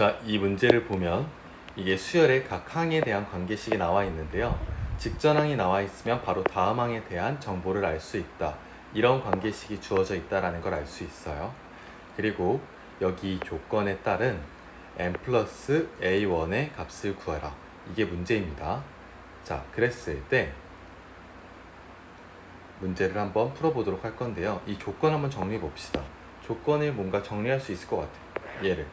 자, 이 문제를 보면 이게 수열의 각 항에 대한 관계식이 나와 있는데요. 직전항이 나와 있으면 바로 다음 항에 대한 정보를 알 수 있다. 이런 관계식이 주어져 있다는 걸 알 수 있어요. 그리고 여기 조건에 따른 n 플러스 a1의 값을 구하라. 이게 문제입니다. 자, 그랬을 때 문제를 한번 풀어보도록 할 건데요. 이 조건 한번 정리해 봅시다. 조건을 뭔가 정리할 수 있을 것 같아요. 얘를.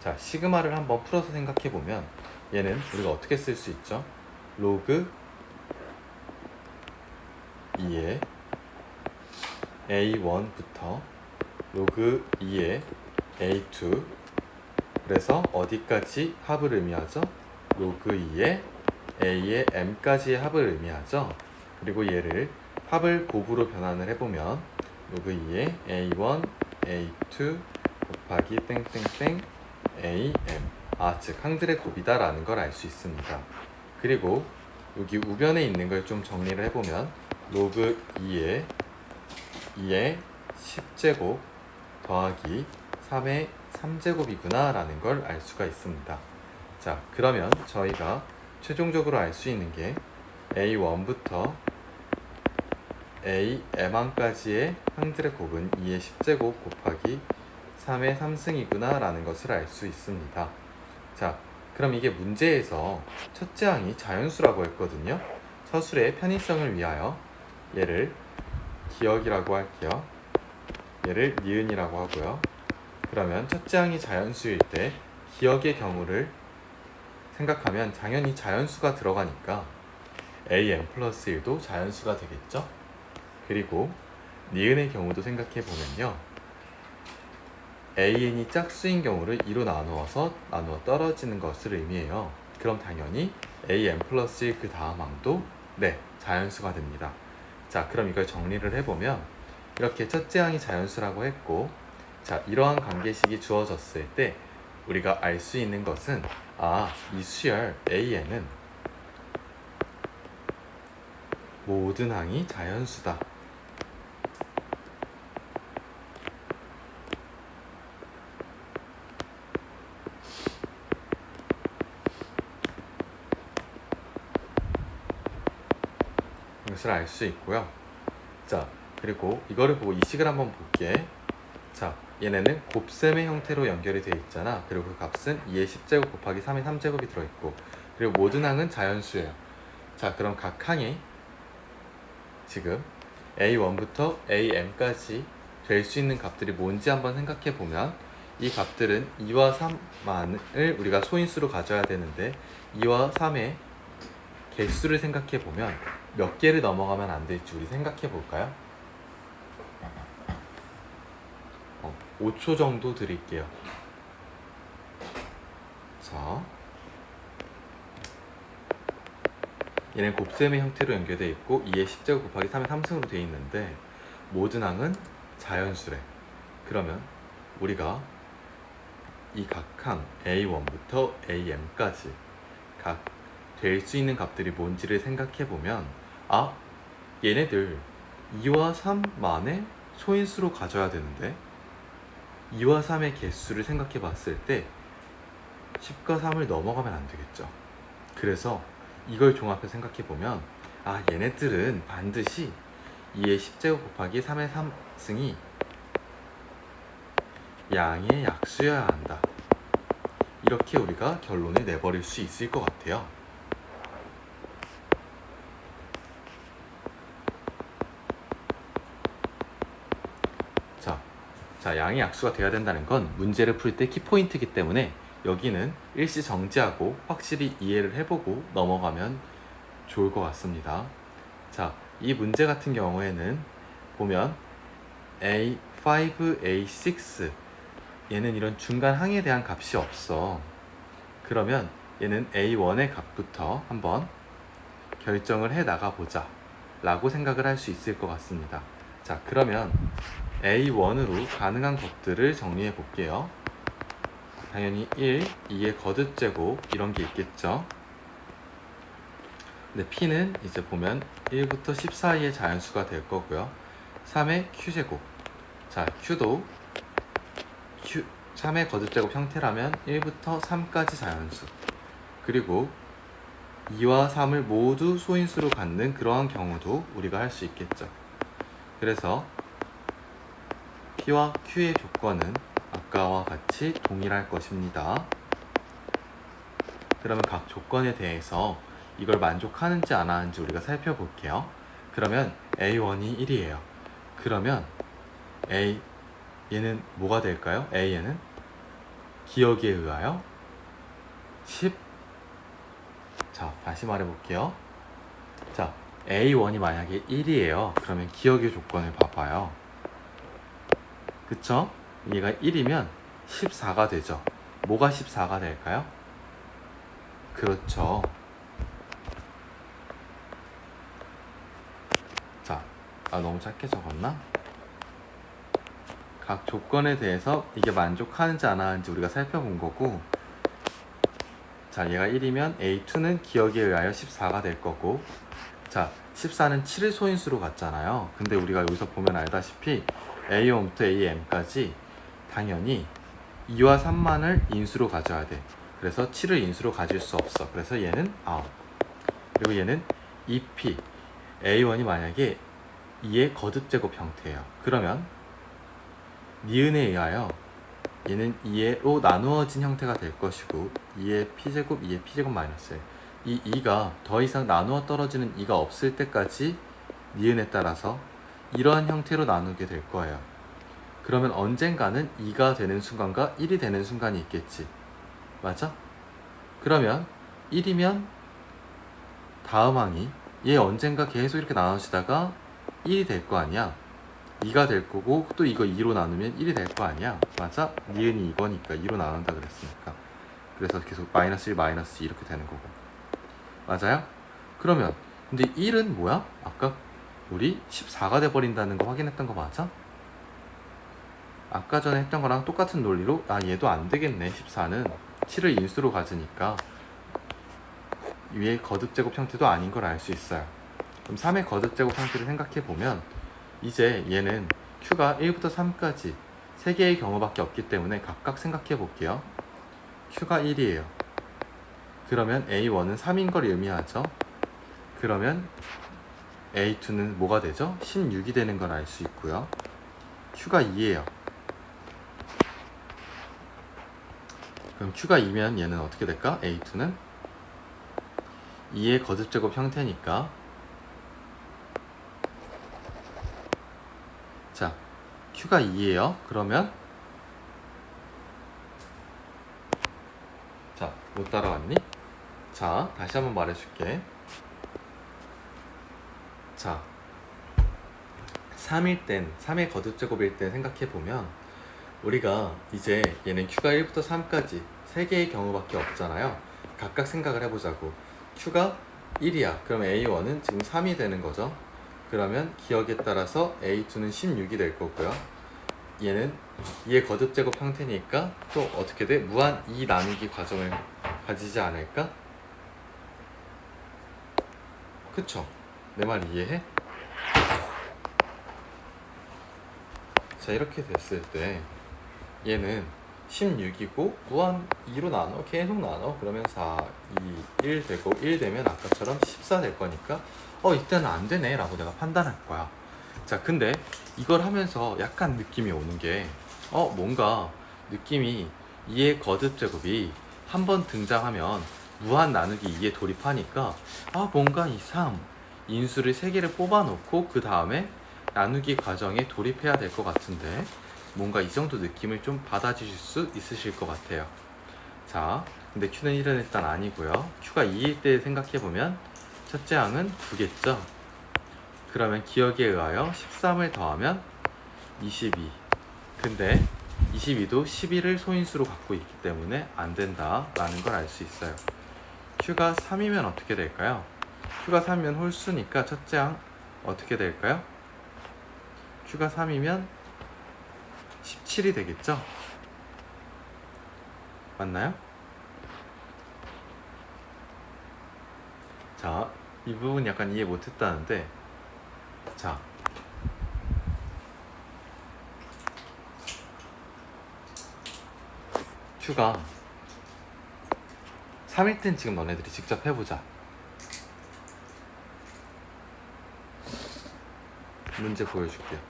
자, 시그마를 한번 풀어서 생각해 보면 얘는 우리가 어떻게 쓸 수 있죠? 로그 2의 a1부터 로그 2의 a2, 그래서 어디까지 합을 의미하죠? 로그 2의 a의 m까지의 합을 의미하죠. 그리고 얘를 합을 곱으로 변환을 해보면 로그 2의 a1, a2 곱하기 땡땡땡 am, 즉 항들의 곱이다 라는 걸 알 수 있습니다. 그리고 여기 우변에 있는 걸 좀 정리를 해보면 로그 2의 10제곱 더하기 3의 3제곱이구나 라는 걸 알 수가 있습니다. 자, 그러면 저희가 최종적으로 알 수 있는 게 a1부터 am항까지의 항들의 곱은 2의 10제곱 곱하기 3의 3승이구나 라는 것을 알 수 있습니다. 자, 그럼 이게 문제에서 첫째 항이 자연수라고 했거든요. 서술의 편의성을 위하여 얘를 기억이라고 할게요. 얘를 니은이라고 하고요. 그러면 첫째 항이 자연수일 때 기억의 경우를 생각하면 당연히 자연수가 들어가니까 am 플러스 1도 자연수가 되겠죠. 그리고 니은의 경우도 생각해 보면요, an이 짝수인 경우를 2로 나누어 떨어지는 것을 의미해요. 그럼 당연히 am 플러스 1 그 다음 항도 자연수가 됩니다. 자, 그럼 이걸 정리를 해보면 이렇게 첫째 항이 자연수라고 했고, 자, 이러한 관계식이 주어졌을 때 우리가 알 수 있는 것은 이 수열 an은 모든 항이 자연수다. 이것을 알 수 있고요. 자, 그리고 이거를 보고 이 식을 한번 볼게. 자, 얘네는 곱셈의 형태로 연결이 되어 있잖아. 그리고 그 값은 2의 10제곱 곱하기 3의 3제곱이 들어있고, 그리고 모든 항은 자연수예요. 자, 그럼 각 항에 지금 a1부터 am까지 될 수 있는 값들이 뭔지 한번 생각해 보면 이 값들은 2와 3만을 우리가 소인수로 가져야 되는데 2와 3의 개수를 생각해 보면 몇 개를 넘어가면 안 될지 우리 생각해 볼까요? 5초 정도 드릴게요. 자, 얘는 곱셈의 형태로 연결되어 있고 2의 10제곱 곱하기 3의 3승으로 되어 있는데 모든 항은 자연수래. 그러면 우리가 이 각 항 a1부터 am까지 각 될 수 있는 값들이 뭔지를 생각해 보면 얘네들 2와 3만의 소인수로 가져야 되는데 2와 3의 개수를 생각해 봤을 때 10과 3을 넘어가면 안 되겠죠. 그래서 이걸 종합해서 생각해 보면 얘네들은 반드시 2의 10제곱 곱하기 3의 3승이 양의 약수여야 한다. 이렇게 우리가 결론을 내버릴 수 있을 것 같아요. 자, 양의 약수가 되어야 된다는 건 문제를 풀 때 키포인트이기 때문에 여기는 일시 정지하고 확실히 이해를 해보고 넘어가면 좋을 것 같습니다. 자, 이 문제 같은 경우에는 보면 A5, A6 얘는 이런 중간 항에 대한 값이 없어. 그러면 얘는 A1의 값부터 한번 결정을 해 나가보자 라고 생각을 할 수 있을 것 같습니다. 자, 그러면 A1으로 가능한 것들을 정리해 볼게요. 당연히 1, 2의 거듭제곱 이런 게 있겠죠. 근데 P는 이제 보면 1부터 10 사이의 자연수가 될 거고요. 3의 Q제곱. 자, Q도 3의 거듭제곱 형태라면 1부터 3까지 자연수, 그리고 2와 3을 모두 소인수로 갖는 그러한 경우도 우리가 할 수 있겠죠. 그래서 P와 Q의 조건은 아까와 같이 동일할 것입니다. 그러면 각 조건에 대해서 이걸 만족하는지 안 하는지 우리가 살펴볼게요. 그러면 A1이 1이에요. 그러면 얘는 뭐가 될까요? A에는 기억에 의하여 10. 자, 다시 말해볼게요. 자, A1이 만약에 1이에요. 그러면 기억의 조건을 봐봐요. 그쵸? 얘가 1이면 14가 되죠. 뭐가 14가 될까요? 그렇죠. 자, 너무 짧게 적었나? 각 조건에 대해서 이게 만족하는지 안 하는지 우리가 살펴본 거고, 자, 얘가 1이면 A2는 기억에 의하여 14가 될 거고, 자, 14는 7을 소인수로 갔잖아요. 근데 우리가 여기서 보면 알다시피 A1부터 AM까지 당연히 2와 3만을 인수로 가져야 돼. 그래서 7을 인수로 가질 수 없어. 그래서 얘는 9. 그리고 얘는 2P. A1이 만약에 2의 거듭제곱 형태예요. 그러면 니은에 의하여 얘는 2로 나누어진 형태가 될 것이고, 2의 P제곱, 2의 P제곱 마이너스 1. 이 2가 더 이상 나누어 떨어지는 2가 없을 때까지 니은에 따라서 이러한 형태로 나누게 될 거예요. 그러면 언젠가는 2가 되는 순간과 1이 되는 순간이 있겠지. 맞아? 그러면 1이면 다음 항이 얘 언젠가 계속 이렇게 나눠지다가 1이 될 거 아니야. 2가 될 거고, 또 이거 2로 나누면 1이 될 거 아니야. 맞아? 니은이 이거니까 2로 나눈다 그랬으니까. 그래서 계속 마이너스 1, 마이너스 2 이렇게 되는 거고. 맞아요? 그러면 근데 1은 뭐야? 아까 우리 14가 돼버린다는 거 확인했던 거 맞아? 아까 전에 했던 거랑 똑같은 논리로 얘도 안 되겠네. 14는 7을 인수로 가지니까 위에 거듭제곱 형태도 아닌 걸 알 수 있어요. 그럼 3의 거듭제곱 형태를 생각해 보면 이제 얘는 Q가 1부터 3까지 3개의 경우밖에 없기 때문에 각각 생각해 볼게요. Q가 1이에요. 그러면 A1은 3인 걸 의미하죠. 그러면 A2는 뭐가 되죠? 16이 되는 걸 알 수 있고요. Q가 2예요. 그럼 Q가 2면 얘는 어떻게 될까? A2는 2의 거듭제곱 형태니까, 자, Q가 2예요. 그러면 자, 못 따라왔니? 자, 다시 한번 말해줄게. 자, 3일 땐, 3의 거듭제곱일 땐 생각해보면 우리가 이제 얘는 Q가 1부터 3까지 3개의 경우밖에 없잖아요. 각각 생각을 해보자고. Q가 1이야. 그럼 A1은 지금 3이 되는 거죠. 그러면 기억에 따라서 A2는 16이 될 거고요. 얘는 2의 거듭제곱 형태니까 또 어떻게 돼? 무한 2 나누기 과정을 가지지 않을까? 그쵸? 내 말 이해해? 자, 이렇게 됐을 때 얘는 16이고 무한 2로 나눠, 계속 나눠. 그러면 4, 2, 1 되고, 1 되면 아까처럼 14 될 거니까 이때는 안 되네 라고 내가 판단할 거야. 자, 근데 이걸 하면서 약간 느낌이 오는 게 뭔가 느낌이 2의 거듭제곱이 한번 등장하면 무한 나누기 2에 돌입하니까 뭔가 이상 인수를 3개를 뽑아놓고 그 다음에 나누기 과정에 돌입해야 될 것 같은데, 뭔가 이 정도 느낌을 좀 받아주실 수 있으실 것 같아요. 자, 근데 Q는 1은 일단 아니고요. Q가 2일 때 생각해보면 첫째 항은 9겠죠. 그러면 기억에 의하여 13을 더하면 22. 근데 22도 11을 소인수로 갖고 있기 때문에 안 된다라는 걸 알 수 있어요. Q가 3이면 어떻게 될까요? Q가 3이면 홀수니까 첫째 항 어떻게 될까요? Q가 3이면 17이 되겠죠? 맞나요? 자, 이 부분 약간 이해 못했다는데, 자, Q가 3일 땐 지금 너네들이 직접 해보자. 문제 보여줄게요.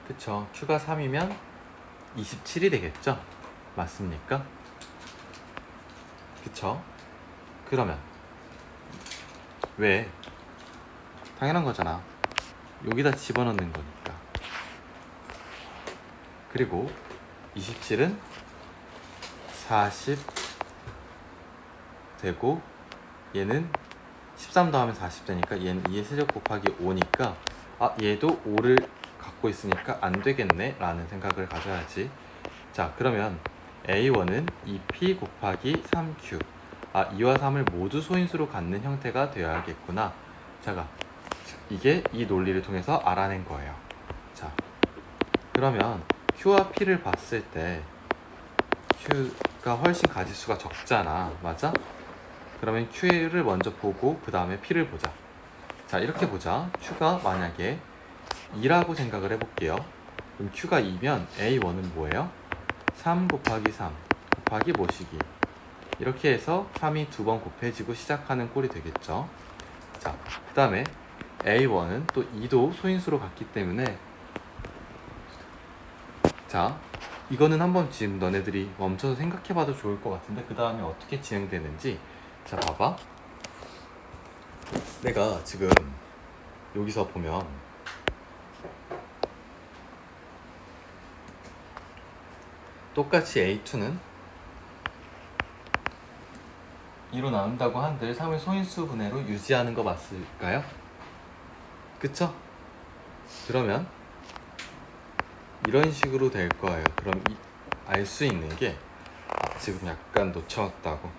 그쵸? Q가 3이면 27이 되겠죠? 맞습니까? 그쵸? 그러면 왜? 당연한 거잖아. 여기다 집어넣는 거니까. 그리고 27은 40 되고 얘는 13 더하면 40 되니까 얘는 2의 세제곱 곱하기 5니까 얘도 5를 갖고 있으니까 안 되겠네 라는 생각을 가져야지. 자, 그러면 A1은 2P 곱하기 3Q 2와 3을 모두 소인수로 갖는 형태가 되어야겠구나. 자가 이게 이 논리를 통해서 알아낸 거예요. 자, 그러면 Q와 P를 봤을 때 Q가 훨씬 가지수가 적잖아. 맞아? 그러면 Q를 먼저 보고 그 다음에 P를 보자. 자, 이렇게 보자. Q가 만약에 2라고 생각을 해볼게요. 그럼 Q가 2면 A1은 뭐예요? 3 곱하기 3 곱하기 모시기. 이렇게 해서 3이 두 번 곱해지고 시작하는 꼴이 되겠죠. 자, 그 다음에 A1은 또 2도 소인수로 갔기 때문에 자, 이거는 한번 지금 너네들이 멈춰서 생각해봐도 좋을 것 같은데 그 다음에 어떻게 진행되는지. 자, 봐봐. 내가 지금 여기서 보면 똑같이 A2는 2로 나눈다고 한들 3을 소인수 분해로 유지하는 거 맞을까요? 그쵸? 그러면 이런 식으로 될 거예요. 그럼 알 수 있는 게 지금 약간 놓쳐왔다고.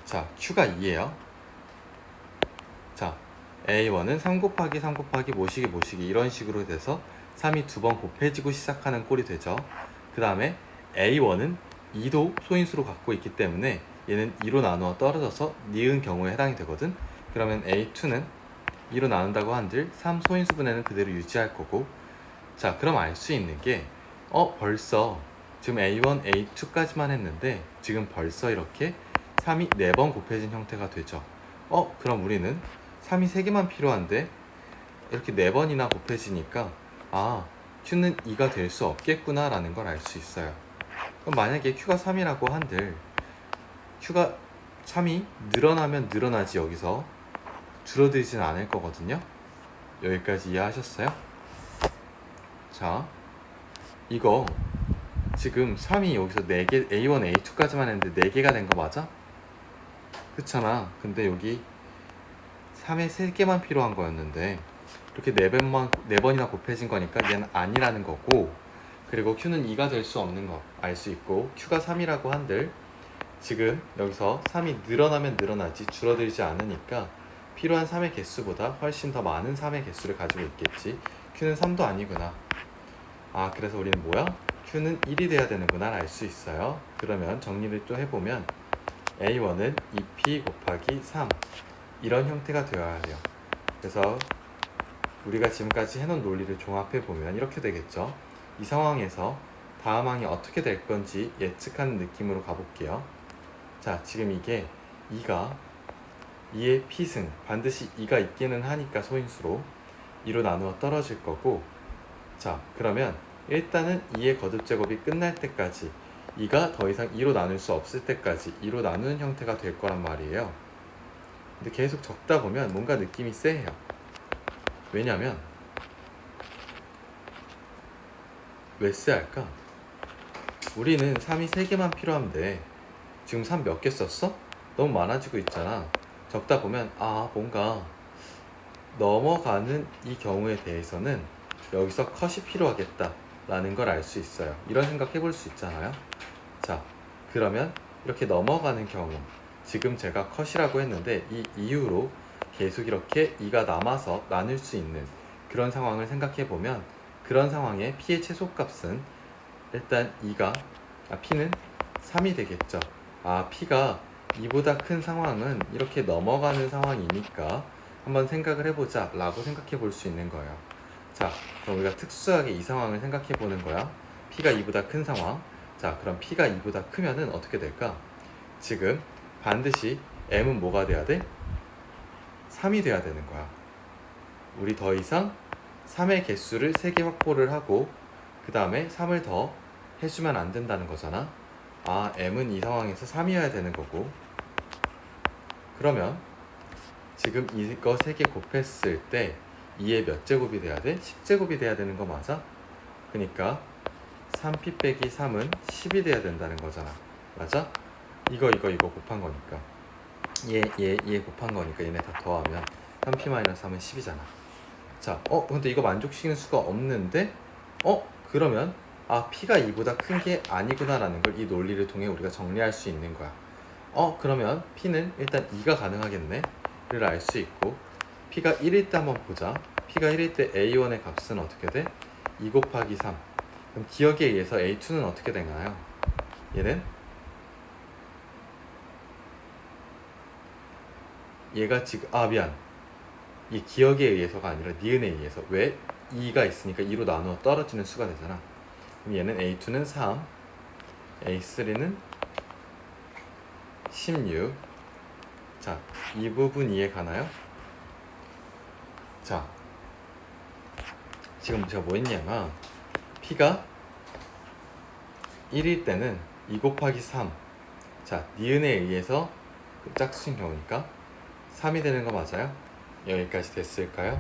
자, Q가 2예요. 자, A1은 3 곱하기 3 곱하기 모시기 이런 식으로 돼서 3이 두 번 곱해지고 시작하는 꼴이 되죠. 그 다음에 A1은 2도 소인수로 갖고 있기 때문에 얘는 2로 나누어 떨어져서 니은 경우에 해당이 되거든. 그러면 A2는 2로 나눈다고 한들 3 소인수 분해는 그대로 유지할 거고. 자, 그럼 알 수 있는 게 벌써 지금 A1, A2까지만 했는데 지금 벌써 이렇게 3이 4번 곱해진 형태가 되죠. 그럼 우리는 3이 3개만 필요한데 이렇게 4번이나 곱해지니까 Q는 2가 될 수 없겠구나 라는 걸 알 수 있어요. 그럼 만약에 Q가 3이라고 한들 Q가 3이 늘어나면 늘어나지 여기서 줄어들지는 않을 거거든요. 여기까지 이해하셨어요? 자, 이거 지금 3이 여기서 4개, A1, A2까지만 했는데 4개가 된 거 맞아? 그렇잖아. 근데 여기 3에 3개만 필요한 거였는데 이렇게 4번이나 곱해진 거니까 얘는 아니라는 거고, 그리고 Q는 2가 될 수 없는 거 알 수 있고, Q가 3이라고 한들 지금 여기서 3이 늘어나면 늘어나지 줄어들지 않으니까 필요한 3의 개수보다 훨씬 더 많은 3의 개수를 가지고 있겠지. Q는 3도 아니구나. 그래서 우리는 뭐야? Q는 1이 돼야 되는구나 알 수 있어요. 그러면 정리를 또 해보면 A1은 2P 곱하기 3 이런 형태가 되어야 해요. 그래서 우리가 지금까지 해놓은 논리를 종합해보면 이렇게 되겠죠. 이 상황에서 다음 항이 어떻게 될 건지 예측하는 느낌으로 가볼게요. 자, 지금 이게 2의 P승, 반드시 2가 있기는 하니까 소인수로 2로 나누어 떨어질 거고, 자, 그러면 일단은 2의 거듭제곱이 끝날 때까지 2가 더 이상 2로 나눌 수 없을 때까지 2로 나누는 형태가 될 거란 말이에요. 근데 계속 적다 보면 뭔가 느낌이 쎄해요. 왜냐면 왜 쎄할까? 우리는 3이 3개만 필요하면 돼. 지금 3 몇 개 썼어? 너무 많아지고 있잖아. 적다 보면 뭔가 넘어가는 이 경우에 대해서는 여기서 컷이 필요하겠다 라는 걸 알 수 있어요. 이런 생각 해볼 수 있잖아요. 자, 그러면 이렇게 넘어가는 경우, 지금 제가 컷이라고 했는데 이 이후로 계속 이렇게 2가 남아서 나눌 수 있는 그런 상황을 생각해 보면, 그런 상황에 P의 최소값은 일단 P는 3이 되겠죠. P가 2보다 큰 상황은 이렇게 넘어가는 상황이니까 한번 생각을 해보자 라고 생각해 볼 수 있는 거예요. 자, 그럼 우리가 특수하게 이 상황을 생각해 보는 거야. P가 2보다 큰 상황. 자, 그럼 P가 2보다 크면은 어떻게 될까? 지금 반드시 M은 뭐가 돼야 돼? 3이 돼야 되는 거야. 우리 더 이상 3의 개수를 3개 확보를 하고 그 다음에 3을 더 해주면 안 된다는 거잖아. 아, M은 이 상황에서 3이어야 되는 거고. 그러면 지금 이거 3개 곱했을 때 2의 몇 제곱이 돼야 돼? 10제곱이 돼야 되는 거 맞아? 그러니까 3P 빼기 3은 10이 돼야 된다는 거잖아. 맞아? 이거 곱한 거니까 얘 곱한 거니까 얘네 다 더하면 3P-3은 10이잖아. 자, 근데 이거 만족시키는 수가 없는데 그러면 P가 2보다 큰 게 아니구나 라는 걸 이 논리를 통해 우리가 정리할 수 있는 거야. 그러면 P는 일단 2가 가능하겠네 를 알 수 있고, P가 1일 때 한번 보자. P가 1일 때 A1의 값은 어떻게 돼? 2 곱하기 3. 그럼 기억에 의해서 A2는 어떻게 되나요? 얘는 얘가 지금 미안, 이 기억에 의해서가 아니라 니은에 의해서. 왜? 2가 있으니까 2로 나누어 떨어지는 수가 되잖아. 그럼 얘는 A2는 3, A3는 16. 자, 이 부분 이해 가나요? 자, 지금 제가 뭐 했냐면 P가 1일 때는 2 곱하기 3. 자, 니은에 의해서 짝수인 경우니까 3이 되는 거 맞아요? 여기까지 됐을까요?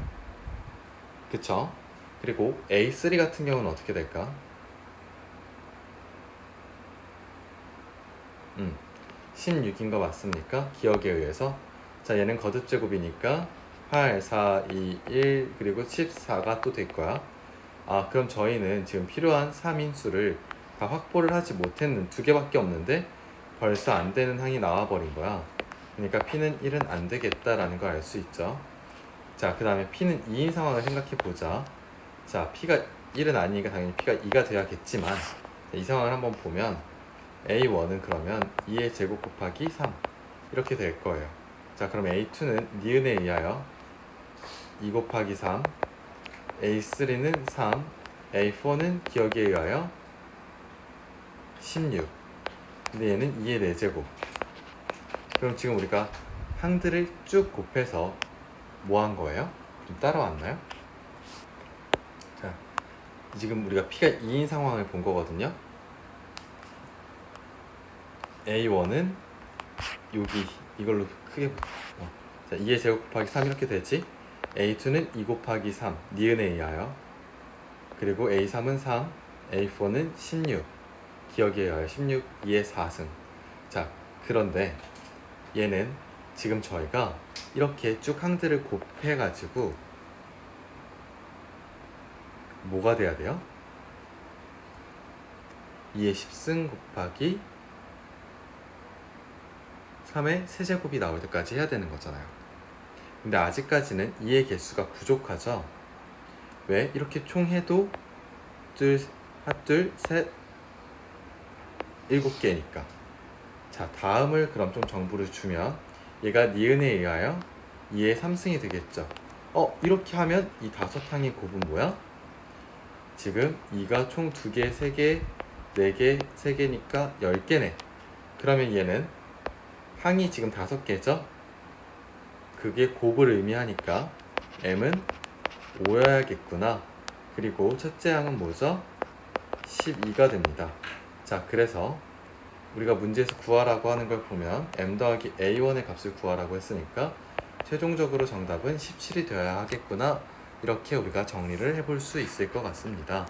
그쵸? 그리고 A3 같은 경우는 어떻게 될까? 16인 거 맞습니까? 기억에 의해서. 자, 얘는 거듭제곱이니까 8, 4, 2, 1 그리고 14가 또 될 거야. 그럼 저희는 지금 필요한 3인수를 다 확보를 하지 못했는 2개밖에 없는데 벌써 안 되는 항이 나와버린 거야. 그러니까 P는 1은 안 되겠다라는 걸 알 수 있죠. 자, 그 다음에 P는 2인 상황을 생각해 보자. 자, P가 1은 아니니까 당연히 P가 2가 돼야겠지만, 이 상황을 한번 보면 A1은 그러면 2의 제곱 곱하기 3 이렇게 될 거예요. 자, 그럼 A2는 니은에 의하여 2 곱하기 3, A3는 3, A4는 기억에 의하여 16. 근데 얘는 2의 4제곱. 그럼 지금 우리가 항들을 쭉 곱해서 뭐 한 거예요? 좀 따라왔나요? 자, 지금 우리가 P가 2인 상황을 본 거거든요. A1은 여기 이걸로 크게 자, 2의 제곱 곱하기 3 이렇게 되지. A2는 2 곱하기 3 니은에 의하여, 그리고 A3은 3, A4는 16 기억에 의하여 16, 2의 4승. 자, 그런데 얘는 지금 저희가 이렇게 쭉 항들을 곱해가지고 뭐가 돼야 돼요? 2의 10승 곱하기 3의 세제곱이 나올 때까지 해야 되는 거잖아요. 근데 아직까지는 2의 개수가 부족하죠. 왜? 이렇게 총 해도 둘, 셋, 7개니까. 자, 다음을 그럼 좀 정보를 주면 얘가 니은에 의하여 2의 3승이 되겠죠. 이렇게 하면 이 5항의 곱은 뭐야? 지금 2가 총 2개, 3개, 4개, 3개니까 10개네. 그러면 얘는 항이 지금 5개죠? 그게 곱을 의미하니까 M은 5여야겠구나. 그리고 첫째 항은 뭐죠? 12가 됩니다. 자, 그래서 우리가 문제에서 구하라고 하는 걸 보면 M 더하기 A1의 값을 구하라고 했으니까 최종적으로 정답은 17이 되어야 하겠구나. 이렇게 우리가 정리를 해볼 수 있을 것 같습니다.